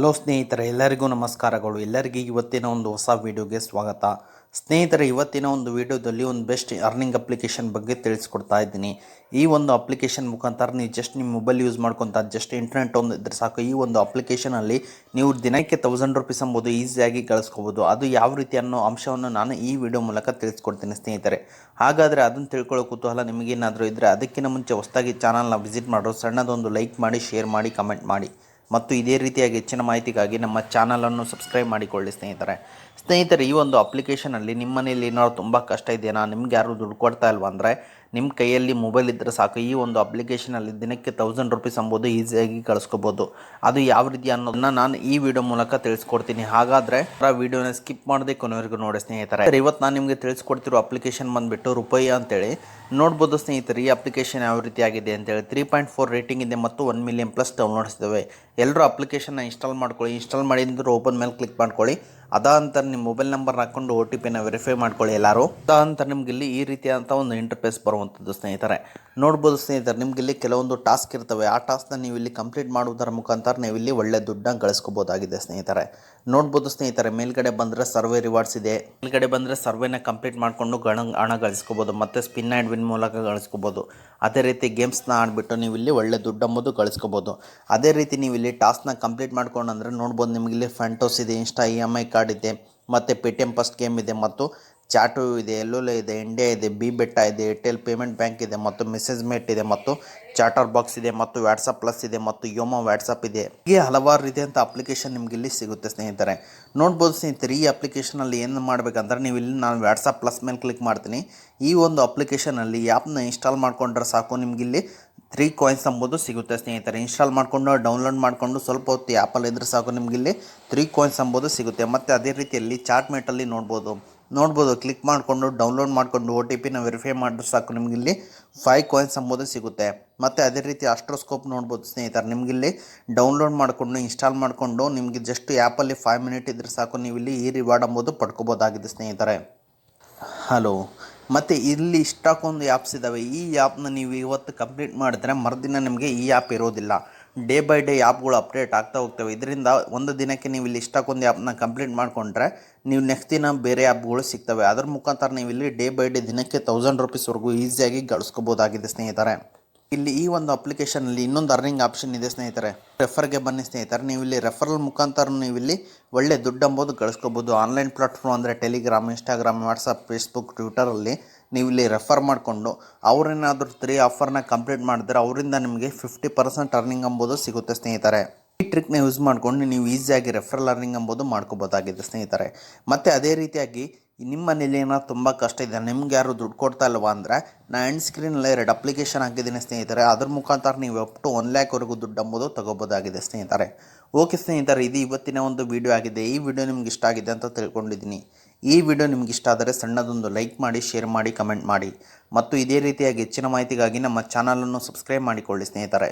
Hello ಸ್ನೇಹಿತರೆ, ಎಲ್ಲರಿಗೂ ನಮಸ್ಕಾರಗಳು. ಎಲ್ಲರಿಗೂ ಇವತ್ತಿನ ಒಂದು ಹೊಸ ವಿಡಿಯೋಗೆ ಸ್ವಾಗತ. ಸ್ನೇಹಿತರೆ, ಇವತ್ತಿನ ಒಂದು ವಿಡಿಯೋದಲ್ಲಿ ಒಂದು ಬೆಸ್ಟ್ ಅರ್ನಿಂಗ್ ಅಪ್ಲಿಕೇಶನ್ ಬಗ್ಗೆ ತಿಳಿಸ್ಕೊಡ್ತಾ ಇದ್ದೀನಿ. ಈ ಒಂದು ಅಪ್ಲಿಕೇಶನ್ ಮುಖಾಂತರ ನೀವು ಜಸ್ಟ್ ನಿಮ್ಮ ಮೊಬೈಲ್ ಯೂಸ್ ಮಾಡ್ಕೊತ ಜಸ್ಟ್ ಇಂಟರ್ನೆಟ್ ಒಂದು ಇದ್ರೆ ಸಾಕು. ಈ ಒಂದು ಅಪ್ಲಿಕೇಶನಲ್ಲಿ ನೀವು ದಿನಕ್ಕೆ ₹1000 ಎಂಬುದು ಈಸಿಯಾಗಿ ಗಳಿಸ್ಕೋಬೋದು. ಅದು ಯಾವ ರೀತಿ ಅನ್ನೋ ಅಂಶವನ್ನು ನಾನು ಈ ವಿಡಿಯೋ ಮೂಲಕ ತಿಳಿಸ್ಕೊಡ್ತೀನಿ ಸ್ನೇಹಿತರೆ. ಹಾಗಾದರೆ ಅದನ್ನು ತಿಳ್ಕೊಳ್ಳೋ ಕುತೂಹಲ ನಿಮಗೇನಾದರೂ ಇದ್ದರೆ ಅದಕ್ಕಿಂತ ಮುಂಚೆ ಹೊಸದಾಗಿ ಚಾನಲ್ನ ವಿಸಿಟ್ ಮಾಡೋದು, ಸಣ್ಣದೊಂದು ಲೈಕ್ ಮಾಡಿ, ಶೇರ್ ಮಾಡಿ, ಕಮೆಂಟ್ ಮಾಡಿ ಮತ್ತು ಇದೇ ರೀತಿಯಾಗಿ ಹೆಚ್ಚಿನ ಮಾಹಿತಿಗಾಗಿ ನಮ್ಮ ಚಾನಲನ್ನು ಸಬ್ಸ್ಕ್ರೈಬ್ ಮಾಡಿಕೊಳ್ಳಿ ಸ್ನೇಹಿತರೆ. ಈ ಒಂದು ಅಪ್ಲಿಕೇಶನಲ್ಲಿ ನಿಮ್ಮ ಮನೆಯಲ್ಲಿ ಏನಾದ್ರು ತುಂಬ ಕಷ್ಟ ಇದೆಯಾ, ನಿಮ್ಗೆ ಯಾರು ದುಡ್ಡು ಕೊಡ್ತಾ ಇಲ್ವಾ ಅಂದರೆ ನಿಮ್ಮ ಕೈಯಲ್ಲಿ ಮೊಬೈಲ್ ಇದ್ದರೆ ಸಾಕು. ಈ ಒಂದು ಅಪ್ಲಿಕೇಶನಲ್ಲಿ ದಿನಕ್ಕೆ ₹1000 ಎಂಬುದು ಈಸಿಯಾಗಿ ಕಳಿಸ್ಕೋಬೋದು. ಅದು ಯಾವ ರೀತಿ ಅನ್ನೋದನ್ನ ನಾನು ಈ ವಿಡಿಯೋ ಮೂಲಕ ತಿಳಿಸ್ಕೊಡ್ತೀನಿ. ಹಾಗಾದರೆ ಆ ವಿಡಿಯೋನ ಸ್ಕಿಪ್ ಮಾಡದೆ ಕೊನೆವರೆಗೂ ನೋಡಿ ಸ್ನೇಹಿತರೆ. ಇವತ್ತು ನಾನು ನಿಮಗೆ ತಿಳಿಸ್ಕೊಡ್ತಿರೋ ಅಪ್ಲಿಕೇಶನ್ ಬಂದುಬಿಟ್ಟು ರುಪಾಯಿ ಅಂತೇಳಿ ನೋಡ್ಬೋದು ಸ್ನೇಹಿತರೆ. ಈ ಅಪ್ಲಿಕೇಶನ್ ಯಾವ ರೀತಿ ಆಗಿದೆ ಅಂತೇಳಿ 3.4 ರೇಟಿಂಗ್ ಇದೆ ಮತ್ತು 1 ಮಿಲಿಯನ್ ಪ್ಲಸ್ ಡೌನ್ಲೋಡ್ಸ್ ಇದ್ದಾವೆ. ಎಲ್ಲರೂ ಅಪ್ಲಿಕೇಶನ್ನ ಇನ್ಸ್ಟಾಲ್ ಮಾಡ್ಕೊಳ್ಳಿ. ಇನ್ಸ್ಟಾಲ್ ಮಾಡಿದ್ರೆ ಓಪನ್ ಮೇಲೆ ಕ್ಲಿಕ್ ಮಾಡ್ಕೊಳ್ಳಿ. ಅದಾಂತರ ನಿಮ್ಮ ಮೊಬೈಲ್ ನಂಬರ್ ಹಾಕ್ಕೊಂಡು OTPನ ವೆರಿಫೈ ಮಾಡ್ಕೊಳ್ಳಿ ಎಲ್ಲರೂ. ಅದಾಂತರ ನಿಮ್ಗೆ ಇಲ್ಲಿ ಈ ರೀತಿಯಾದಂಥ ಒಂದು ಇಂಟರ್ಫೇಸ್ ಬರುವಂಥದ್ದು ಸ್ನೇಹಿತರೆ. ನೋಡ್ಬೋದು ಸ್ನೇಹಿತರೆ, ನಿಮ್ಗೆ ಇಲ್ಲಿ ಕೆಲವೊಂದು ಟಾಸ್ಕ್ ಇರ್ತವೆ. ಆ ಟಾಸ್ಕ್ನ ನೀವು ಇಲ್ಲಿ ಕಂಪ್ಲೀಟ್ ಮಾಡುವುದರ ಮುಖಾಂತರ ನೀವು ಇಲ್ಲಿ ಒಳ್ಳೆ ದುಡ್ಡನ್ನ ಗಳಿಸ್ಕೋಬೋದಾಗಿದೆ ಸ್ನೇಹಿತರೆ. ನೋಡ್ಬೋದು ಸ್ನೇಹಿತರೆ, ಮೇಲ್ಗಡೆ ಬಂದರೆ ಸರ್ವೆ ರಿವಾರ್ಡ್ಸ್ ಇದೆ. ಮೇಲ್ಗಡೆ ಬಂದರೆ ಸರ್ವೆನ ಕಂಪ್ಲೀಟ್ ಮಾಡಿಕೊಂಡು ಹಣ ಗಳಿಸ್ಕೋಬೋದು ಮತ್ತು ಸ್ಪಿನ್ ಆ್ಯಂಡ್ ವಿನ್ ಮೂಲಕ ಗಳಿಸ್ಕೋಬೋದು. ಅದೇ ರೀತಿ ಗೇಮ್ಸ್ನ ಆಡಿಬಿಟ್ಟು ನೀವು ಇಲ್ಲಿ ಒಳ್ಳೆ ದುಡ್ಡು ಎಂಬುದು ಗಳಿಸ್ಕೋಬೋದು. ಅದೇ ರೀತಿ ನೀವು ಇಲ್ಲಿ ಟಾಸ್ಕ್ನ ಕಂಪ್ಲೀಟ್ ಮಾಡ್ಕೊಂಡು ಅಂದರೆ ನೋಡ್ಬೋದು, ನಿಮಗೆ ಇಲ್ಲಿ ಫಂಟೋಸ್ ಇದೆ, ಇನ್ಸ್ಟಾ EMI ಕಾರ್ಡ್ ಇದೆ ಮತ್ತು ಪೇಟಿಎಮ್ ಫಸ್ಟ್ ಗೇಮ್ ಇದೆ ಮತ್ತು ಚಾಟು ಇದೆ, ಎಲ್ಲೋಲೆ ಇದೆ, ಇಂಡಿಯಾ ಇದೆ, ಬಿ ಬೆಟ್ಟ ಇದೆ, ಏರ್ಟೆಲ್ ಪೇಮೆಂಟ್ ಬ್ಯಾಂಕ್ ಇದೆ ಮತ್ತು ಮೆಸೇಜ್ ಮೇಟ್ ಇದೆ ಮತ್ತು ಚಾಟರ್ ಬಾಕ್ಸ್ ಇದೆ ಮತ್ತು ವಾಟ್ಸಪ್ ಪ್ಲಸ್ ಇದೆ ಮತ್ತು ಯೋಮೋ ವಾಟ್ಸಪ್ ಇದೆ. ಹೀಗೆ ಹಲವಾರು ರೀತಿಯಂಥ ಅಪ್ಲಿಕೇಶನ್ ನಿಮ್ಗೆ ಇಲ್ಲಿ ಸಿಗುತ್ತೆ ಸ್ನೇಹಿತರೆ. ನೋಡ್ಬೋದು ಸ್ನೇಹಿತರೆ, ಈ ಅಪ್ಲಿಕೇಶನಲ್ಲಿ ಏನು ಮಾಡಬೇಕಂದ್ರೆ ನೀವು ಇಲ್ಲಿ ನಾನು ವಾಟ್ಸಪ್ ಪ್ಲಸ್ ಮೇಲೆ ಕ್ಲಿಕ್ ಮಾಡ್ತೀನಿ. ಈ ಒಂದು ಅಪ್ಲಿಕೇಶನಲ್ಲಿ ಆ್ಯಪ್ನ ಇನ್ಸ್ಟಾಲ್ ಮಾಡ್ಕೊಂಡ್ರೆ ಸಾಕು, ನಿಮಗಿಲ್ಲಿ 3 ಕಾಯಿನ್ಸ್ ಎಂಬುದು ಸಿಗುತ್ತೆ ಸ್ನೇಹಿತರೆ. ಇನ್ಸ್ಟಾಲ್ ಮಾಡಿಕೊಂಡು ಡೌನ್ಲೋಡ್ ಮಾಡಿಕೊಂಡು ಸ್ವಲ್ಪ ಹೊತ್ತು ಆ್ಯಪಲ್ಲಿ ಇದ್ರೆ ಸಾಕು, ನಿಮಗಿಲ್ಲಿ 3 ಕಾಯಿನ್ಸ್ ಎಂಬುದು ಸಿಗುತ್ತೆ. ಮತ್ತು ಅದೇ ರೀತಿಯಲ್ಲಿ ಚಾಟ್ ಮೇಟಲ್ಲಿ ನೋಡ್ಬೋದು ಕ್ಲಿಕ್ ಮಾಡಿಕೊಂಡು ಡೌನ್ಲೋಡ್ ಮಾಡಿಕೊಂಡು OTPನ ವೆರಿಫೈ ಮಾಡಿದ್ರೆ ಸಾಕು, ನಿಮಗಿಲ್ಲಿ 5 ಕಾಯಿನ್ಸ್ ಎಂಬುದು ಸಿಗುತ್ತೆ. ಮತ್ತು ಅದೇ ರೀತಿ ಅಸ್ಟ್ರೋಸ್ಕೋಪ್ ನೋಡ್ಬೋದು ಸ್ನೇಹಿತರೆ, ನಿಮಗಿಲ್ಲಿ ಡೌನ್ಲೋಡ್ ಮಾಡಿಕೊಂಡು ಇನ್ಸ್ಟಾಲ್ ಮಾಡಿಕೊಂಡು ನಿಮಗೆ ಜಸ್ಟ್ ಆ್ಯಪಲ್ಲಿ 5 ಮಿನಿಟ್ ಇದ್ದರೆ ಸಾಕು, ನೀವು ಇಲ್ಲಿ ಈ ರಿವಾರ್ಡ್ ಎಂಬುದು ಪಡ್ಕೋಬೋದಾಗಿದೆ ಸ್ನೇಹಿತರೆ. ಹಲೋ, ಮತ್ತು ಇಲ್ಲಿ ಇಷ್ಟಕ್ಕೊಂದು ಆ್ಯಪ್ಸ್ ಇದ್ದಾವೆ. ಈ ಆ್ಯಪ್ನ ನೀವು ಇವತ್ತು ಕಂಪ್ಲೀಟ್ ಮಾಡಿದ್ರೆ ಮರುದಿನ ನಿಮಗೆ ಈ ಆ್ಯಪ್ ಇರೋದಿಲ್ಲ. ಡೇ ಬೈ ಡೇ ಆ್ಯಪ್ಗಳು ಅಪ್ಡೇಟ್ ಆಗ್ತಾ ಹೋಗ್ತವೆ. ಇದರಿಂದ ಒಂದು ದಿನಕ್ಕೆ ನೀವು ಇಲ್ಲಿ ಇಷ್ಟಕ್ಕೊಂದು ಆ್ಯಪ್ನ ಕಂಪ್ಲೀಟ್ ಮಾಡಿಕೊಂಡ್ರೆ ನೀವು ನೆಕ್ಸ್ಟ್ ದಿನ ಬೇರೆ ಆ್ಯಪ್ಗಳು ಸಿಗ್ತವೆ. ಅದ್ರ ಮುಖಾಂತರ ನೀವು ಇಲ್ಲಿ ಡೇ ಬೈ ಡೇ ದಿನಕ್ಕೆ ₹1000ವರೆಗೂ ಈಸಿಯಾಗಿ ಗಳಿಸ್ಕೋಬೋದಾಗಿದೆ ಸ್ನೇಹಿತರೆ. ಇಲ್ಲಿ ಈ ಒಂದು ಅಪ್ಲಿಕೇಶನಲ್ಲಿ ಇನ್ನೊಂದು ಅರ್ನಿಂಗ್ ಆಪ್ಷನ್ ಇದೆ ಸ್ನೇಹಿತರೆ. ರೆಫರ್ಗೆ ಬನ್ನಿ ಸ್ನೇಹಿತರೆ. ನೀವು ಇಲ್ಲಿ ರೆಫರಲ್ ಮುಖಾಂತರ ನೀವು ಇಲ್ಲಿ ಒಳ್ಳೆ ದುಡ್ಡು ಎಂಬುದು ಗಳಿಸ್ಕೋಬೋದು. ಆನ್ಲೈನ್ ಪ್ಲಾಟ್ಫಾರ್ಮ್ ಅಂದರೆ ಟೆಲಿಗ್ರಾಮ್, ಇನ್ಸ್ಟಾಗ್ರಾಮ್, ವಾಟ್ಸಪ್, ಫೇಸ್ಬುಕ್, ಟ್ವಿಟರಲ್ಲಿ ನೀವು ಇಲ್ಲಿ ರೆಫರ್ ಮಾಡಿಕೊಂಡು ಅವರೇನಾದರೂ 3 ಆಫರ್ನ ಕಂಪ್ಲೀಟ್ ಮಾಡಿದ್ರೆ ಅವರಿಂದ ನಿಮಗೆ 50% ಅರ್ನಿಂಗ್ ಎಂಬುದು ಸಿಗುತ್ತೆ ಸ್ನೇಹಿತರೆ. ಈ ಟ್ರಿಕ್ನ ಯೂಸ್ ಮಾಡಿಕೊಂಡು ನೀವು ಈಸಿಯಾಗಿ ರೆಫರಲ್ ಅರ್ನಿಂಗ್ ಎಂಬುದು ಮಾಡ್ಕೋಬೋದಾಗಿದೆ ಸ್ನೇಹಿತರೆ. ಮತ್ತು ಅದೇ ರೀತಿಯಾಗಿ ನಿಮ್ಮ ಮನೇಲಿ ಏನಾದ್ರು ತುಂಬ ಕಷ್ಟ ಇದೆ, ನಿಮ್ಗೆ ಯಾರು ದುಡ್ಡು ಕೊಡ್ತಾ ಇಲ್ವಾ ಅಂದರೆ ನಾನು ಎಂಡ್ ಸ್ಕ್ರೀನಲ್ಲಿ 2 ಅಪ್ಲಿಕೇಶನ್ ಹಾಕಿದ್ದೀನಿ ಸ್ನೇಹಿತರೆ. ಅದ್ರ ಮುಖಾಂತರ ನೀವು ಅಪ್ ಟು 1 ಲ್ಯಾಕ್ವರೆಗೂ ದುಡ್ಡು ಎಂಬುದು ತಗೋಬೋದಾಗಿದೆ ಸ್ನೇಹಿತರೆ. ಓಕೆ ಸ್ನೇಹಿತರೆ, ಇದು ಇವತ್ತಿನ ಒಂದು ವಿಡಿಯೋ ಆಗಿದೆ. ಈ ವಿಡಿಯೋ ನಿಮ್ಗೆ ಇಷ್ಟ ಆಗಿದೆ ಅಂತ ತಿಳ್ಕೊಂಡಿದ್ದೀನಿ. ಈ ವಿಡಿಯೋ ನಿಮ್ಗೆ ಇಷ್ಟ ಆದರೆ ಸಣ್ಣದೊಂದು ಲೈಕ್ ಮಾಡಿ, ಶೇರ್ ಮಾಡಿ, ಕಮೆಂಟ್ ಮಾಡಿ ಮತ್ತು ಇದೇ ರೀತಿಯಾಗಿ ಹೆಚ್ಚಿನ ಮಾಹಿತಿಗಾಗಿ ನಮ್ಮ ಚಾನಲನ್ನು ಸಬ್ಸ್ಕ್ರೈಬ್ ಮಾಡಿಕೊಳ್ಳಿ ಸ್ನೇಹಿತರೆ.